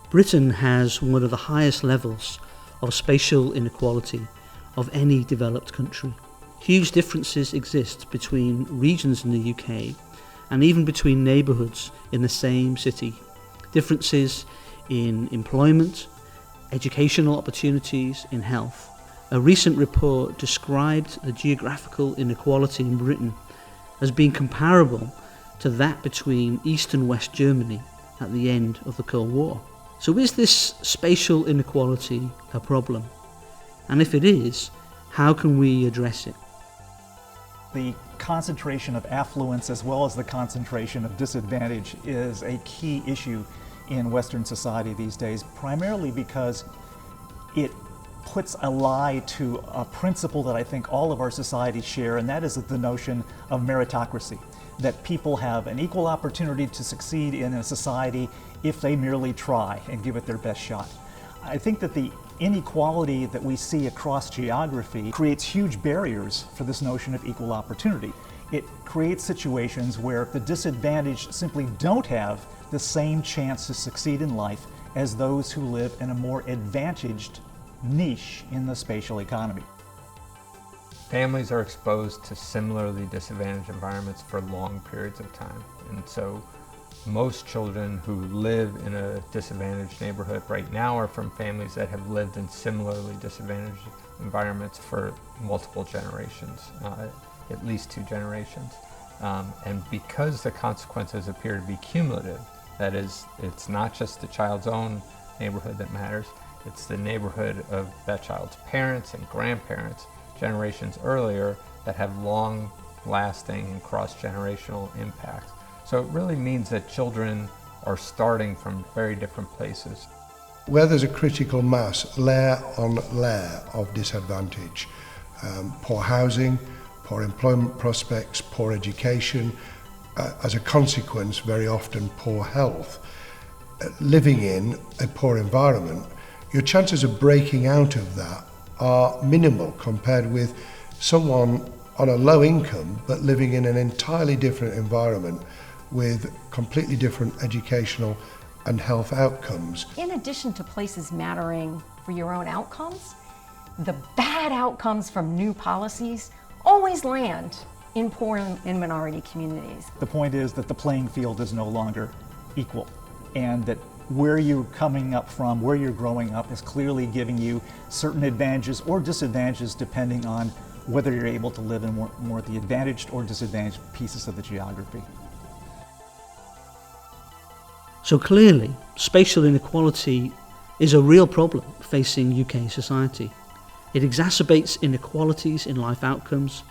Britain has one of the highest levels of spatial inequality of any developed country. Huge differences exist between regions in the UK and even between neighbourhoods in the same city. Differences in employment, educational opportunities, in health. A recent report described the geographical inequality in Britain as being comparable to that between East and West Germany at the end of the Cold War. So is this spatial inequality a problem? And if it is, how can we address it? The concentration of affluence as well as the concentration of disadvantage is a key issue in Western society these days, primarily because it puts a lie to a principle that I think all of our societies share, and that is the notion of meritocracy, that people have an equal opportunity to succeed in a society if they merely try and give it their best shot. I think that the inequality that we see across geography creates huge barriers for this notion of equal opportunity. It creates situations where the disadvantaged simply don't have the same chance to succeed in life as those who live in a more advantaged niche in the spatial economy. Families are exposed to similarly disadvantaged environments for long periods of time, and so most children who live in a disadvantaged neighborhood right now are from families that have lived in similarly disadvantaged environments for multiple generations, at least 2 generations. And because the consequences appear to be cumulative, that is, it's not just the child's own neighborhood that matters, it's the neighborhood of that child's parents and grandparents, generations earlier, that have long-lasting and cross-generational impacts. So it really means that children are starting from very different places. Where there's a critical mass, layer on layer of disadvantage, poor housing, poor employment prospects, poor education, as a consequence, very often poor health. Living in a poor environment, your chances of breaking out of that are minimal compared with someone on a low income but living in an entirely different environment with completely different educational and health outcomes. In addition to places mattering for your own outcomes, the bad outcomes from new policies always land in poor and minority communities. The point is that the playing field is no longer equal, and that where you're coming up from, where you're growing up, is clearly giving you certain advantages or disadvantages depending on whether you're able to live in more of the advantaged or disadvantaged pieces of the geography. So clearly, spatial inequality is a real problem facing UK society. It exacerbates inequalities in life outcomes,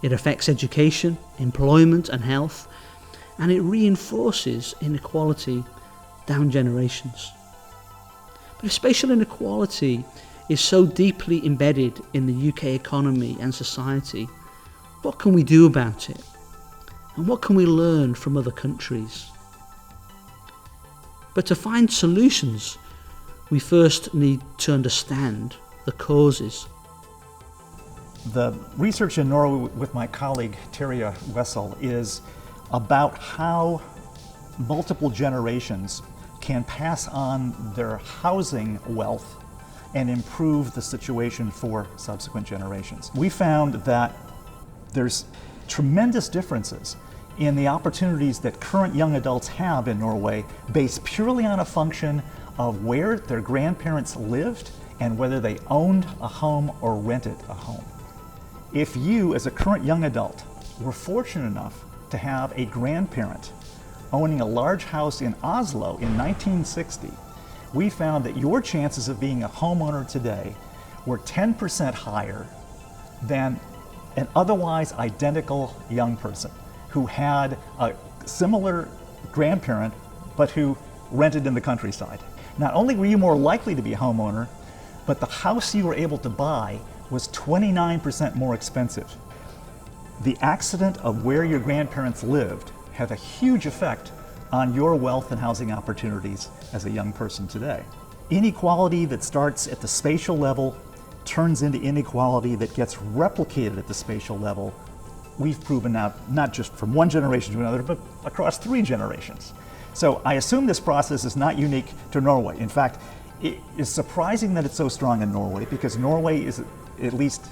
it affects education, employment and health, and it reinforces inequality down generations. But if spatial inequality is so deeply embedded in the UK economy and society, what can we do about it? And what can we learn from other countries? But to find solutions, we first need to understand the causes. The research in Norway with my colleague Terje Wessel is about how multiple generations can pass on their housing wealth and improve the situation for subsequent generations. We found that there's tremendous differences in the opportunities that current young adults have in Norway based purely on a function of where their grandparents lived and whether they owned a home or rented a home. If you, as a current young adult, were fortunate enough to have a grandparent owning a large house in Oslo in 1960, we found that your chances of being a homeowner today were 10% higher than an otherwise identical young person who had a similar grandparent but who rented in the countryside. Not only were you more likely to be a homeowner, but the house you were able to buy was 29% more expensive. The accident of where your grandparents lived had a huge effect on your wealth and housing opportunities as a young person today. Inequality that starts at the spatial level turns into inequality that gets replicated at the spatial level. We've proven out not just from one generation to another, but across 3 generations. So I assume this process is not unique to Norway. In fact, it is surprising that it's so strong in Norway, because Norway is, at least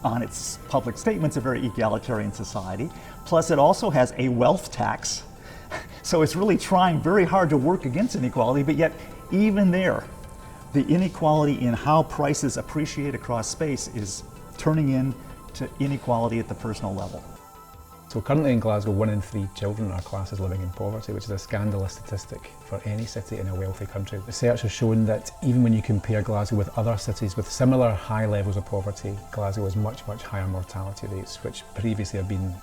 on its public statements, a very egalitarian society. Plus it also has a wealth tax. So it's really trying very hard to work against inequality, but yet even there, the inequality in how prices appreciate across space is turning into inequality at the personal level. So currently in Glasgow, 1 in 3 children in our class is living in poverty, which is a scandalous statistic for any city in a wealthy country. Research has shown that even when you compare Glasgow with other cities with similar high levels of poverty, Glasgow has much, much higher mortality rates, which previously have been,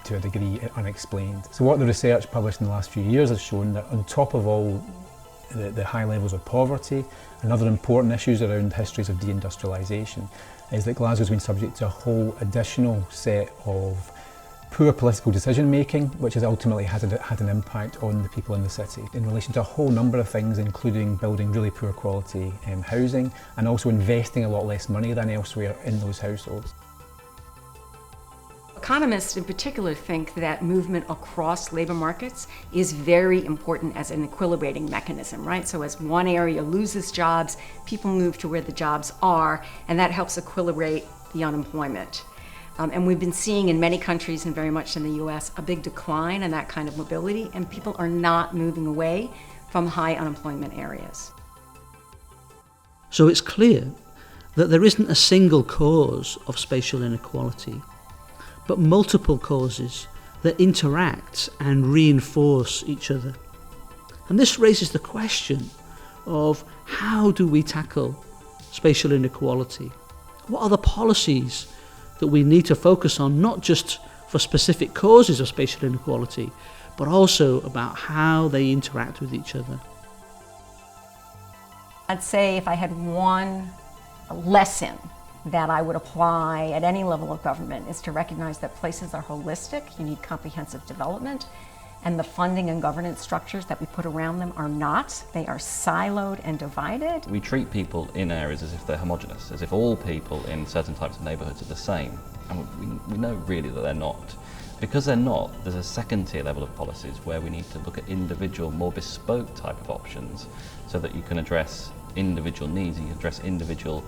to a degree, unexplained. So what the research published in the last few years has shown that on top of all the high levels of poverty and other important issues around histories of deindustrialisation, is that Glasgow's been subject to a whole additional set of poor political decision making, which has ultimately had an impact on the people in the city in relation to a whole number of things, including building really poor quality housing and also investing a lot less money than elsewhere in those households. Economists in particular think that movement across labor markets is very important as an equilibrating mechanism, right? So as one area loses jobs, people move to where the jobs are, and that helps equilibrate the unemployment. And we've been seeing in many countries, and very much in the US, a big decline in that kind of mobility, and people are not moving away from high unemployment areas. So it's clear that there isn't a single cause of spatial inequality, but multiple causes that interact and reinforce each other. And this raises the question of how do we tackle spatial inequality? What are the policies that we need to focus on, not just for specific causes of spatial inequality, but also about how they interact with each other? I'd say if I had one lesson that I would apply at any level of government is to recognize that places are holistic, you need comprehensive development, and the funding and governance structures that we put around them are not. They are siloed and divided. We treat people in areas as if they're homogenous, as if all people in certain types of neighbourhoods are the same. And we know really that they're not. Because they're not, there's a second tier level of policies where we need to look at individual, more bespoke type of options so that you can address individual needs, and you can address individual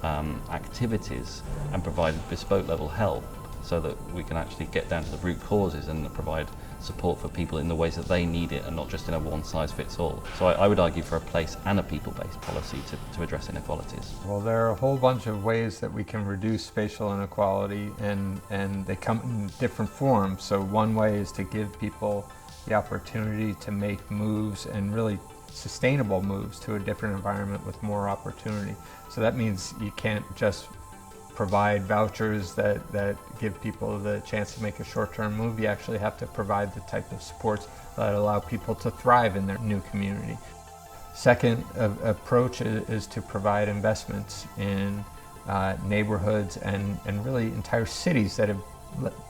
activities and provide bespoke level help so that we can actually get down to the root causes and provide support for people in the ways that they need it and not just in a one-size-fits-all. So I would argue for a place and a people-based policy to address inequalities. Well, there are a whole bunch of ways that we can reduce spatial inequality, and they come in different forms. So one way is to give people the opportunity to make moves, and really sustainable moves, to a different environment with more opportunity. So that means you can't just provide vouchers that give people the chance to make a short-term move. You actually have to provide the type of supports that allow people to thrive in their new community. Second approach is to provide investments in neighborhoods and really entire cities that have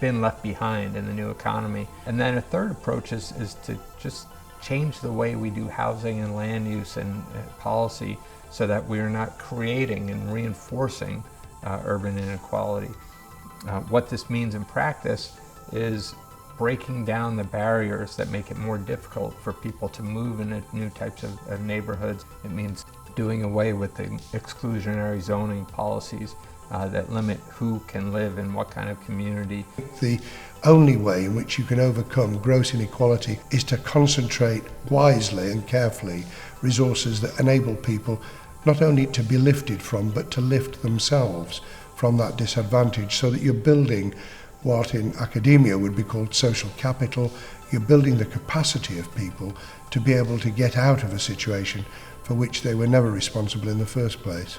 been left behind in the new economy. And then a third approach is to just change the way we do housing and land use and policy so that we are not creating and reinforcing urban inequality. What this means in practice is breaking down the barriers that make it more difficult for people to move into new types of neighborhoods. It means doing away with the exclusionary zoning policies that limit who can live in what kind of community. The only way in which you can overcome gross inequality is to concentrate wisely and carefully resources that enable people not only to be lifted from, but to lift themselves from that disadvantage, so that you're building what in academia would be called social capital. You're building the capacity of people to be able to get out of a situation for which they were never responsible in the first place.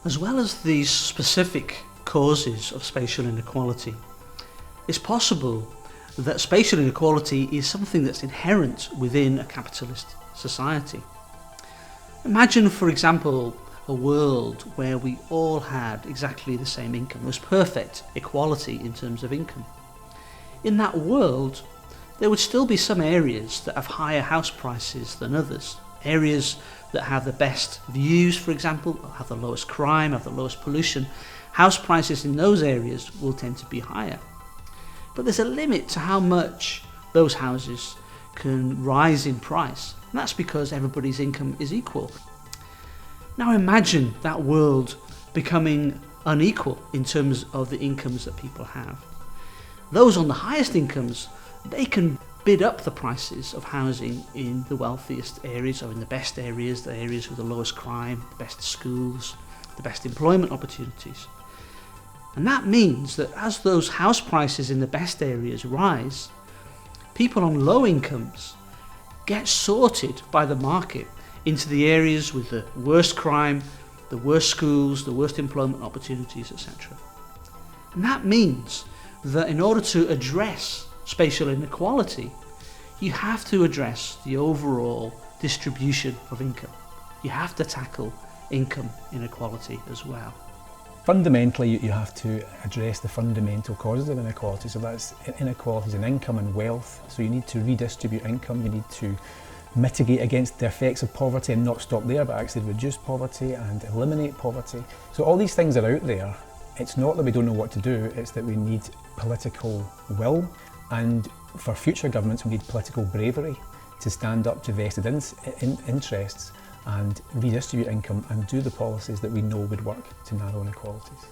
As well as these specific causes of spatial inequality, it's possible that spatial inequality is something that's inherent within a capitalist society. Imagine, for example, a world where we all had exactly the same income. There was perfect equality in terms of income. In that world, there would still be some areas that have higher house prices than others. Areas that have the best views, for example, have the lowest crime, have the lowest pollution. House prices in those areas will tend to be higher. But there's a limit to how much those houses can rise in price, and that's because everybody's income is equal. Now imagine that world becoming unequal in terms of the incomes that people have. Those on the highest incomes, they can bid up the prices of housing in the wealthiest areas, or in the best areas, the areas with the lowest crime, the best schools, the best employment opportunities. And that means that as those house prices in the best areas rise, people on low incomes get sorted by the market into the areas with the worst crime, the worst schools, the worst employment opportunities, etc. And that means that in order to address spatial inequality, you have to address the overall distribution of income. You have to tackle income inequality as well. Fundamentally, you have to address the fundamental causes of inequality. So that's inequalities in income and wealth. So you need to redistribute income, you need to mitigate against the effects of poverty and not stop there, but actually reduce poverty and eliminate poverty. So all these things are out there. It's not that we don't know what to do, it's that we need political will, and for future governments we need political bravery to stand up to vested interests and redistribute income and do the policies that we know would work to narrow inequalities.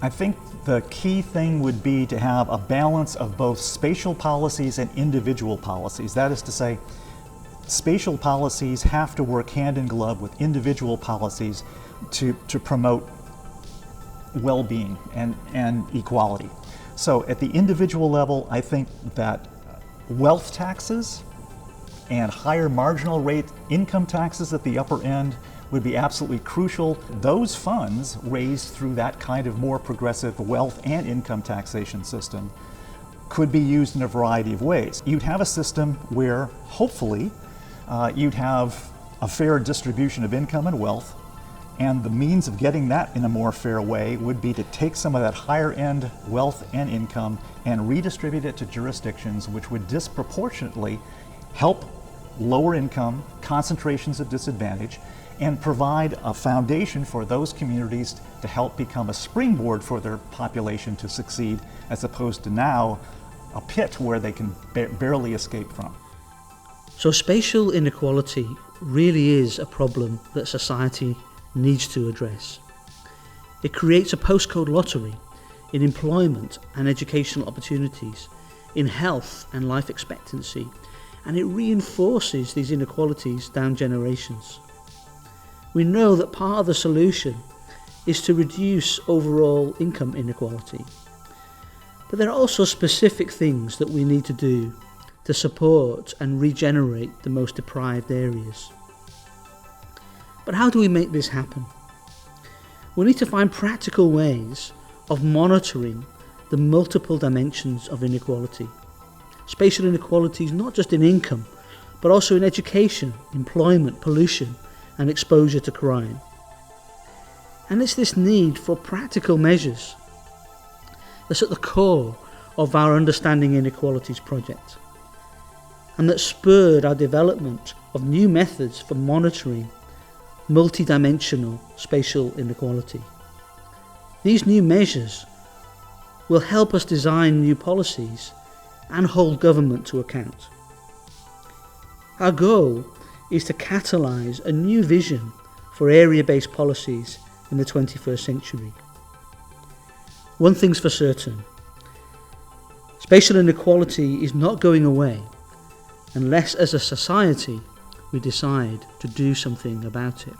I think the key thing would be to have a balance of both spatial policies and individual policies. That is to say, spatial policies have to work hand in glove with individual policies to promote well-being and equality. So at the individual level, I think that wealth taxes and higher marginal rate income taxes at the upper end would be absolutely crucial. Those funds raised through that kind of more progressive wealth and income taxation system could be used in a variety of ways. You'd have a system where hopefully you'd have a fair distribution of income and wealth, and the means of getting that in a more fair way would be to take some of that higher end wealth and income and redistribute it to jurisdictions which would disproportionately help lower income concentrations of disadvantage and provide a foundation for those communities to help become a springboard for their population to succeed, as opposed to now a pit where they can barely escape from. So spatial inequality really is a problem that society needs to address. It creates a postcode lottery in employment and educational opportunities, in health and life expectancy, and it reinforces these inequalities down generations. We know that part of the solution is to reduce overall income inequality, but there are also specific things that we need to do to support and regenerate the most deprived areas. But how do we make this happen? We need to find practical ways of monitoring the multiple dimensions of inequality. Spatial inequalities not just in income, but also in education, employment, pollution, and exposure to crime. And it's this need for practical measures that's at the core of our Understanding Inequalities project, and that spurred our development of new methods for monitoring multidimensional spatial inequality. These new measures will help us design new policies and hold government to account. Our goal is to catalyse a new vision for area-based policies in the 21st century. One thing's for certain: spatial inequality is not going away unless as a society we decide to do something about it.